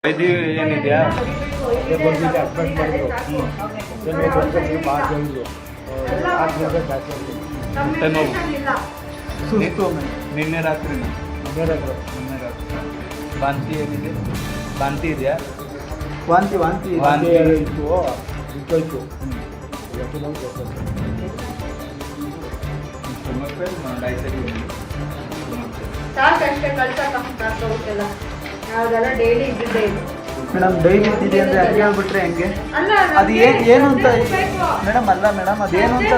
ಇದು ಏನಿದೆಯಾ ಬಂದಿದ್ದೆ ಅಡ್ಮಿಟ್ ಮಾಡಿದ್ರು ಭಾಳ ಹೇಳಿದ್ರು ಹೊಟ್ಟೆ ನೋವು ಸುಸ್ತು ನಿನ್ನೆ ರಾತ್ರಿನ ನಿನ್ನೆ ರಾತ್ರಿ ವಾಂತಿ ಏನಿದೆ ವಾಂತಿ ಇದೆಯಾ ವಾಂತಿ ವಾಂತಿ ವಾಂತಿ. ಇತ್ತು ಇಟ್ಟೋಯ್ತು ಸ್ಟೊಮಕ್ ಡೈಸೆರಿ ಸಾಕಷ್ಟೇ ಕಳ್ಸಕ್ಕಾಗೋಗ್ತಿಲ್ಲ ನಾವೆಲ್ಲ ಡೈಲಿ ಇದ್ದಿದ್ದೇ ಇದು ಮೇಡಮ್ ಡೈಲಿ ಇದ್ದಿದೆ ಅಂದರೆ ಹಂಗೆ ಹೇಳ್ಬಿಟ್ರೆ ಹೆಂಗೆ ಅಲ್ಲ ಅದು ಏನು ಅಂತ ಮೇಡಮ್ ಅಲ್ಲ ಮೇಡಮ್ ಅದೇನು ಅಂತ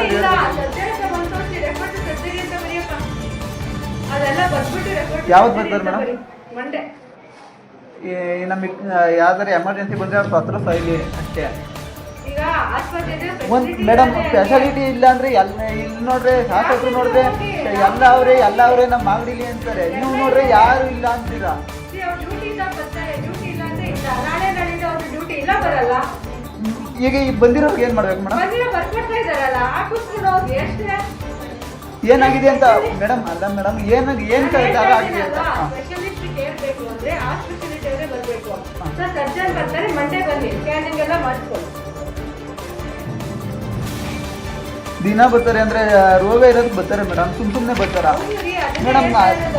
ಅದೆಲ್ಲ ಬರ್ಬಿಟ್ಟು ಯಾವತ್ತು ಬರ್ತಾರೆ ಮೇಡಮ್? ಮಂಡೆ ನಮಗೆ ಯಾವ್ದಾರು ಎಮರ್ಜೆನ್ಸಿ ಬಂದರೆ ಅವ್ರ ಹತ್ರ ಫೈಲಿ ಅಷ್ಟೇ ಈಗ ಆಸ್ಪತ್ರೆ ಒಂದು ಮೇಡಮ್ ಸ್ಪೆಷಾಲಿಟಿ ಇಲ್ಲ ಅಂದರೆ ಇಲ್ಲಿ ನೋಡ್ರೆ ಶಾಸಕರು ನೋಡಿದ್ರೆ ಎಲ್ಲ ಅವರೇ ನಮ್ಮ ಮಾಗಡಿಲಿ ಅಂತಾರೆ ನೀವು ನೋಡ್ರೆ ಯಾರು ಇಲ್ಲ ಅಂತೀರಾ ಅವ್ರು ಡ್ಯೂಟಿ ಇಲ್ಲ ಬರ್ತಾರೆ ಡ್ಯೂಟಿ ಇಲ್ಲ ಅಂದ್ರೆ ಇಲ್ಲ ನಾಳೆ ನಾಳಿಂದ ಅವ್ರು ಡ್ಯೂಟಿ ಇಲ್ಲ ಬರಲ್ಲ ಈಗ ಈ ಬಂದಿರೋರ್ಗೆ ಏನು ಮಾಡ್ಬೇಕು ಮೇಡಮ್ ಬಂದಿರೋ ಬರ್ಕೊಡ್ತಾ ಇದಾರಲ್ಲ ಹಾಕಿಸ್ಕೊಂಡು ಹೋಗಿ ಎಷ್ಟೇ ಏನಾಗಿದೆ ಅಂತ ಮೇಡಮ್ ಅಲ್ಲ ಮೇಡಮ್ ಏನು ಆಗಿದೆ ಅಂತ ಹಾಂ ಸ್ಪೆಷಲಿಸ್ಟ್ ಕೇಳಬೇಕು ಅಂದ್ರೆ ಆ ಸ್ಪೆಷಲಿಸ್ಟ್ ಅವರೇ ಬರಬೇಕು ಸರ್ ಸರ್ಜನ್ ಬರ್ತಾರೆ ಮಂಡೇ ಬನ್ನಿ ಸ್ಕ್ಯಾನಿಂಗ್ ಎಲ್ಲ ಮಾಡಿಸ್ಕೊಳ್ಳಿ ದಿನ ಬರ್ತಾರೆ ಅಂದರೆ ರೋಗ ಇರೋದಕ್ಕೆ ಬರ್ತಾರೆ ಮೇಡಮ್ ಸುಮ್ಮನೆ ಬರ್ತಾರ ಮೇಡಮ್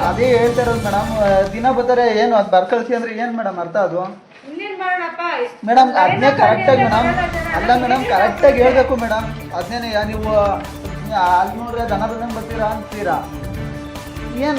ಅದೇ ಹೇಳ್ತಾ ಇರೋದು ಮೇಡಮ್ ದಿನ ಬರ್ತಾರೆ ಏನು ಅದು ಬರ್ಕಳಿಸಿ ಅಂದರೆ ಏನು ಮೇಡಮ್ ಅರ್ಥ ಅದು ಇನ್ನೇನ್ ಮಾಡೋಣಪ್ಪ ಮೇಡಮ್ ಅದನ್ನೇ ಕರೆಕ್ಟಾಗಿ ಮೇಡಮ್ ಅಲ್ಲ ಮೇಡಮ್ ಕರೆಕ್ಟಾಗಿ ಹೇಳ್ಬೇಕು ಮೇಡಮ್ ಅದನ್ನೇ ನೀವು ಅಲ್ಲಿ ನೋಡ್ರೆ ದನ ಬಂದಂಗೆ ಬರ್ತೀರಾ ಅಂತೀರಾ ಏನು